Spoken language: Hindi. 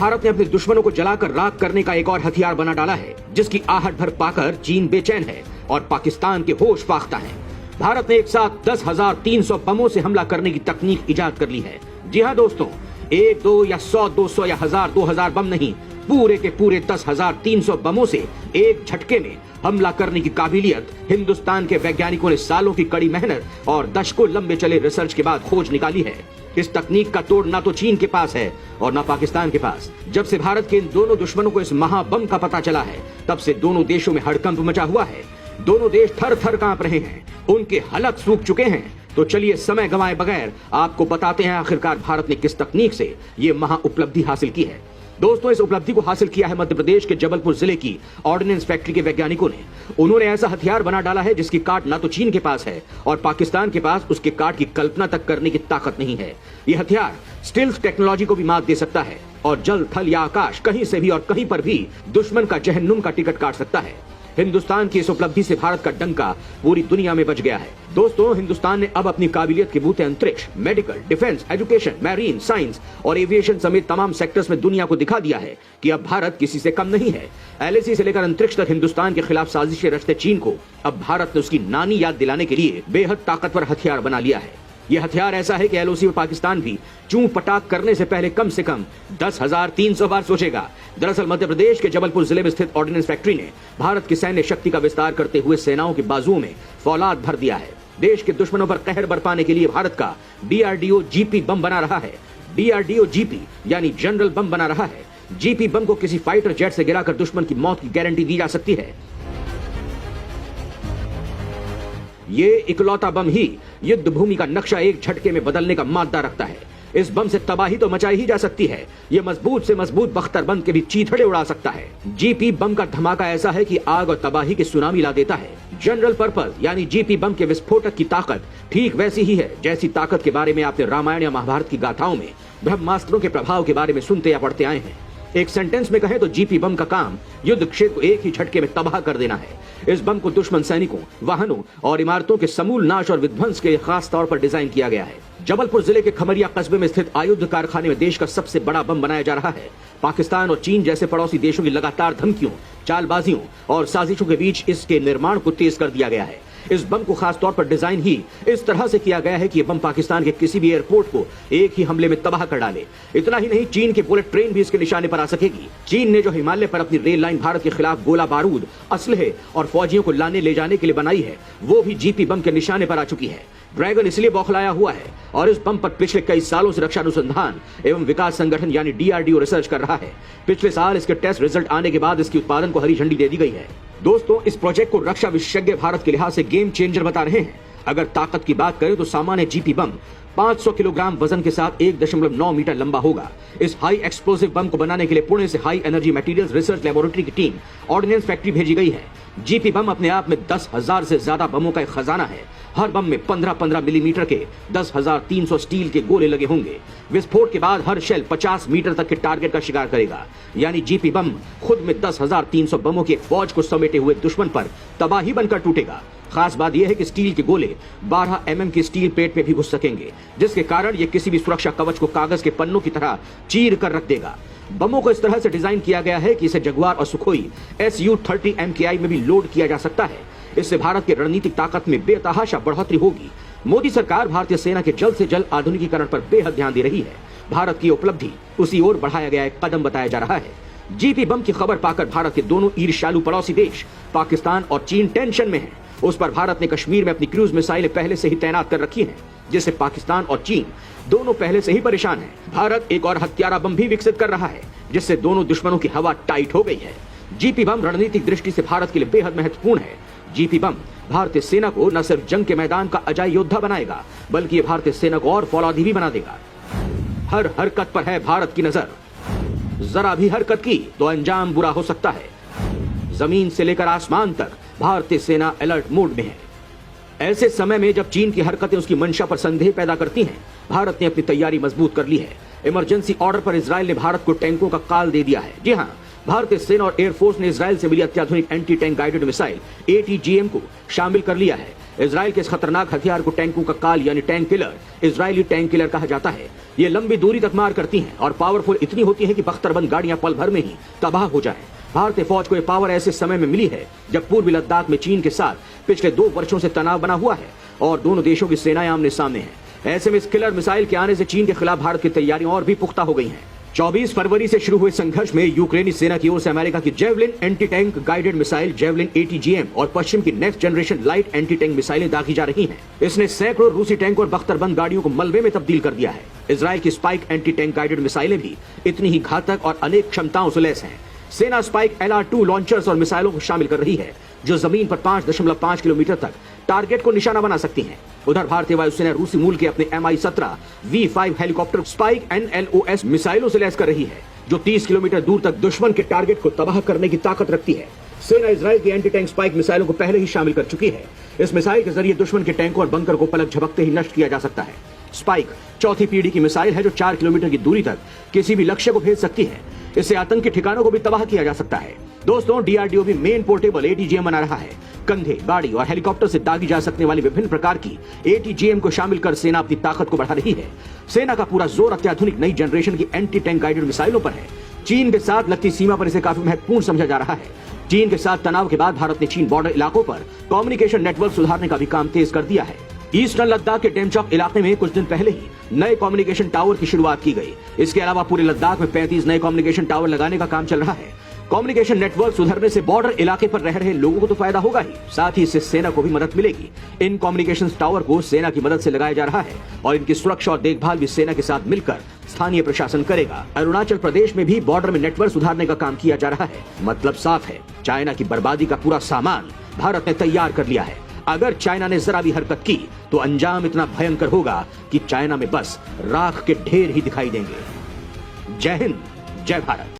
भारत ने अपने दुश्मनों को जलाकर राख करने का एक और हथियार बना डाला है, जिसकी आहट भर पाकर चीन बेचैन है और पाकिस्तान के होश फाख्ता है। भारत ने एक साथ 10,300 बमों से हमला करने की तकनीक इजाद कर ली है। जी हाँ दोस्तों, 1, 2 या 100, 200 या 1000, 2000 बम नहीं, पूरे के पूरे 10,300 बमों से एक झटके में हमला करने की काबिलियत हिंदुस्तान के वैज्ञानिकों ने सालों की कड़ी मेहनत और दशकों लंबे चले रिसर्च के बाद खोज निकाली है। इस तकनीक का तोड़ ना तो चीन के पास है और ना पाकिस्तान के पास। जब से भारत के इन दोनों दुश्मनों को इस महाबम का पता चला है, तब से दोनों देशों में हड़कंप मचा हुआ है। दोनों देश थर थर कांप रहे हैं, उनके हलक सूख चुके हैं। तो चलिए समय गंवाए बगैर आपको बताते हैं आखिरकार भारत ने किस तकनीक से ये महा उपलब्धि हासिल की है। दोस्तों, इस उपलब्धि को हासिल किया है मध्य प्रदेश के जबलपुर जिले की ऑर्डिनेंस फैक्ट्री के वैज्ञानिकों ने। उन्होंने ऐसा हथियार बना डाला है जिसकी काट ना तो चीन के पास है और पाकिस्तान के पास उसके काट की कल्पना तक करने की ताकत नहीं है। यह हथियार स्टिल्थ टेक्नोलॉजी को भी मात दे सकता है और जल, थल या आकाश कहीं से भी और कहीं पर भी दुश्मन का जहन्नुम का टिकट काट सकता है। हिंदुस्तान की इस उपलब्धि से भारत का डंका पूरी दुनिया में बज गया है। दोस्तों, हिंदुस्तान ने अब अपनी काबिलियत के बूते अंतरिक्ष, medical, defence, education, marine, science और एविएशन समेत तमाम सेक्टर्स में दुनिया को दिखा दिया है कि अब भारत किसी से कम नहीं है। LAC से लेकर अंतरिक्ष तक हिंदुस्तान के खिलाफ साजिशें रचते चीन को अब भारत ने उसकी नानी याद दिलाने के लिए बेहद ताकतवर हथियार बना लिया है। यह हथियार ऐसा है कि LOC में पाकिस्तान भी चूं पटाख करने से पहले कम से कम 10,300 बार सोचेगा। दरअसल मध्य प्रदेश के जबलपुर जिले में स्थित ऑर्डिनेंस फैक्ट्री ने भारत की सैन्य शक्ति का विस्तार करते हुए सेनाओं के बाजुओं में फौलाद भर दिया है। देश के दुश्मनों पर कहर बरपाने के लिए भारत का DRDO GP बम बना रहा है। DRDO GP यानी जनरल बम बना रहा है। GP बम को किसी फाइटर जेट से गिराकर दुश्मन की मौत की गारंटी दी जा सकती है। ये इकलौता बम ही युद्ध भूमि का नक्शा एक झटके में बदलने का मादा रखता है। इस बम से तबाही तो मचाई ही जा सकती है, ये मजबूत से मजबूत बख्तरबंद के भी चीथड़े उड़ा सकता है। GP बम का धमाका ऐसा है कि आग और तबाही की सुनामी ला देता है। जनरल पर्पस यानी GP बम के विस्फोटक की ताकत ठीक वैसी ही है जैसी ताकत के बारे में आपने रामायण या महाभारत की गाथाओं में ब्रह्मास्त्रों के प्रभाव के बारे में सुनते या पढ़ते आए हैं। एक सेंटेंस में कहें तो GP बम का काम युद्ध क्षेत्र को एक ही झटके में तबाह कर देना है। इस बम को दुश्मन सैनिकों, वाहनों और इमारतों के समूल नाश और विध्वंस के खास तौर पर डिजाइन किया गया है। जबलपुर जिले के खमरिया कस्बे में स्थित आयुध कारखाने में देश का सबसे बड़ा बम बनाया जा रहा है। पाकिस्तान और चीन जैसे पड़ोसी देशों की लगातार धमकियों, चालबाजियों और साजिशों के बीच इसके निर्माण को तेज कर दिया गया है। इस बम को खास तौर पर डिजाइन ही इस तरह से किया गया है कि यह बम पाकिस्तान के किसी भी एयरपोर्ट को एक ही हमले में तबाह कर डाले। इतना ही नहीं, चीन की बुलेट ट्रेन भी इसके निशाने पर आ सकेगी। चीन ने जो हिमालय पर अपनी रेल लाइन भारत के खिलाफ गोला बारूद, असलहे और फौजियों को लाने ले जाने के लिए बनाई है, वो भी GP बम के निशाने पर आ चुकी है। ड्रैगन इसलिए बौखलाया हुआ है और इस बम पर पिछले कई सालों से रक्षा अनुसंधान एवं विकास संगठन यानी DRDO रिसर्च कर रहा है। पिछले साल इसके टेस्ट रिजल्ट आने के बाद इसकी उत्पादन को हरी झंडी दे दी गई है। दोस्तों, इस प्रोजेक्ट को रक्षा विशेषज्ञ भारत के लिहाज से गेम चेंजर बता रहे हैं। अगर ताकत की बात करें तो सामान्य GP बम 500 किलोग्राम वजन के साथ 1.9 मीटर लंबा होगा। इस हाई एक्सप्लोसिव बम को बनाने के लिए पुणे से high energy materials research laboratory की टीम ऑर्डिनेंस फैक्ट्री भेजी गई है। GP बम अपने आप में 10,000 से ज्यादा बमों का एक खजाना है। हर बम में 15-15 मिलीमीटर के 10,300 स्टील के गोले लगे होंगे। विस्फोट के बाद हर शेल 50 मीटर तक के टारगेट का शिकार करेगा। यानी GP बम खुद में 10,300 बमों की एक फौज को समेटे हुए दुश्मन पर तबाही बनकर टूटेगा। खास बात यह है कि स्टील के गोले 12 mm की स्टील प्लेट में भी घुस सकेंगे, जिसके कारण यह किसी भी सुरक्षा कवच को कागज के पन्नों की तरह चीर कर रख देगा। बमों को इस तरह से डिजाइन किया गया है कि इसे जगुआर और सुखोई Su-30 MKI में भी लोड किया जा सकता है। इससे भारत की रणनीतिक ताकत में बेतहाशा बढ़ोतरी होगी। मोदी सरकार भारतीय सेना के जल्द से जल्द आधुनिकीकरण पर बेहद ध्यान दे रही है। भारत की उपलब्धि उसी ओर बढ़ाया गया एक कदम बताया जा रहा है। GP बम की खबर पाकर भारत के दोनों ईर्ष्यालु पड़ोसी देश पाकिस्तान और चीन टेंशन में है। उस पर भारत ने कश्मीर में अपनी क्रूज मिसाइलें पहले से ही तैनात कर रखी हैं, जिससे पाकिस्तान और चीन दोनों पहले से ही परेशान हैं। भारत एक और हत्यारा बम भी विकसित कर रहा है, जिससे दोनों दुश्मनों की हवा टाइट हो गई है। GP बम रणनीतिक दृष्टि से भारत के लिए बेहद महत्वपूर्ण है। GP बम भारतीय सेना को न सिर्फ जंग के मैदान का अजय योद्धा बनाएगा, बल्कि ये भारतीय सेना को और फौलादी भी बना देगा। हर हरकत पर है भारत की नजर, जरा भी हरकत की तो अंजाम बुरा हो सकता है। जमीन से लेकर आसमान तक भारतीय सेना अलर्ट मोड में है। ऐसे समय में जब चीन की हरकतें उसकी मंशा पर संदेह पैदा करती हैं, भारत ने अपनी तैयारी मजबूत कर ली है। इमरजेंसी ऑर्डर पर इजराइल ने भारत को टैंकों का काल दे दिया है। जी हां, भारतीय सेना और एयरफोर्स ने इजराइल से मिली अत्याधुनिक anti tank guided missile ATGM को शामिल कर लिया है। इजराइल के इस खतरनाक हथियार को टैंकों का काल यानी tank killer, Israeli tank killer कहा जाता है। ये लंबी दूरी तक मार करती हैं और पावरफुल इतनी होती है कि बख्तरबंद गाड़ियां पल भर में ही तबाह हो जाएं। भारतीय फौज को यह पावर ऐसे समय में मिली है जब पूर्वी लद्दाख में चीन के साथ पिछले 2 वर्षों से तनाव बना हुआ है और दोनों देशों की सेनाएं आमने सामने हैं। ऐसे में इस किलर मिसाइल के आने से चीन के खिलाफ भारत की तैयारियां और भी पुख्ता हो गई हैं। 24 फरवरी से शुरू हुए संघर्ष में यूक्रेनी सेना की ओर से अमेरिका की javelin anti tank guided missile javelin ATGM और पश्चिम की next generation light anti tank मिसाइलें दागी जा रही हैं। इसने सैकड़ों रूसी टैंक और बख्तरबंद गाड़ियों को मलबे में तब्दील कर दिया है। इजराइल की स्पाइक एंटी टैंक गाइडेड मिसाइलें भी इतनी ही घातक और अनेक क्षमताओं से लैस हैं। सेना स्पाइक LR-2 लॉन्चर्स और मिसाइलों को शामिल कर रही है जो जमीन पर 5.5 किलोमीटर तक टारगेट को निशाना बना सकती हैं। उधर भारतीय वायुसेना रूसी मूल के अपने Mi-17 V5 helicopter spike NLOS मिसाइलों से लैस कर रही है जो 30 किलोमीटर दूर तक दुश्मन के टारगेट को तबाह करने की ताकत रखती है। सेना इजराइल की एंटी टैंक स्पाइक मिसाइलों को पहले ही शामिल कर चुकी है। इस मिसाइल के जरिए दुश्मन के टैंकों और बंकर को पलक झपकते ही नष्ट किया जा सकता है। स्पाइक चौथी पीढ़ी की मिसाइल है जो 4 किलोमीटर की दूरी तक किसी भी लक्ष्य को भेज सकती है। इससे आतंकी ठिकानों को भी तबाह किया जा सकता है। दोस्तों, DRDO भी मेन पोर्टेबल ATGM बना रहा है। कंधे, गाड़ी और हेलीकॉप्टर से दागी जा सकने वाली विभिन्न प्रकार की ATGM को शामिल कर सेना अपनी ताकत को बढ़ा रही है। सेना का पूरा जोर अत्याधुनिक नई जनरेशन की एंटी टैंक गाइडेड मिसाइलों पर है। चीन के साथ लगती सीमा पर इसे काफी महत्वपूर्ण समझा जा रहा है। चीन के साथ तनाव के बाद भारत ने चीन बॉर्डर इलाकों पर कम्युनिकेशन नेटवर्क सुधारने का भी काम तेज कर दिया है। ईस्टर्न लद्दाख के डेमचौक इलाके में कुछ दिन पहले ही नए कम्युनिकेशन टावर की शुरुआत की गई। इसके अलावा पूरे लद्दाख में 35 नए कम्युनिकेशन टावर लगाने का काम चल रहा है। कम्युनिकेशन नेटवर्क सुधरने से बॉर्डर इलाके पर रह रहे लोगों को तो फायदा होगा ही, साथ ही इससे सेना को भी मदद मिलेगी। इन कम्युनिकेशन टावर को सेना की मदद से लगाया जा रहा है और इनकी सुरक्षा और देखभाल भी सेना के साथ मिलकर स्थानीय प्रशासन करेगा। अरुणाचल प्रदेश में भी बॉर्डर में नेटवर्क सुधारने का काम किया जा रहा है। मतलब साफ है, चाइना की बर्बादी का पूरा सामान भारत ने तैयार कर लिया है। अगर चाइना ने जरा भी हरकत की तो अंजाम इतना भयंकर होगा कि चाइना में बस राख के ढेर ही दिखाई देंगे। जय हिंद, जय भारत।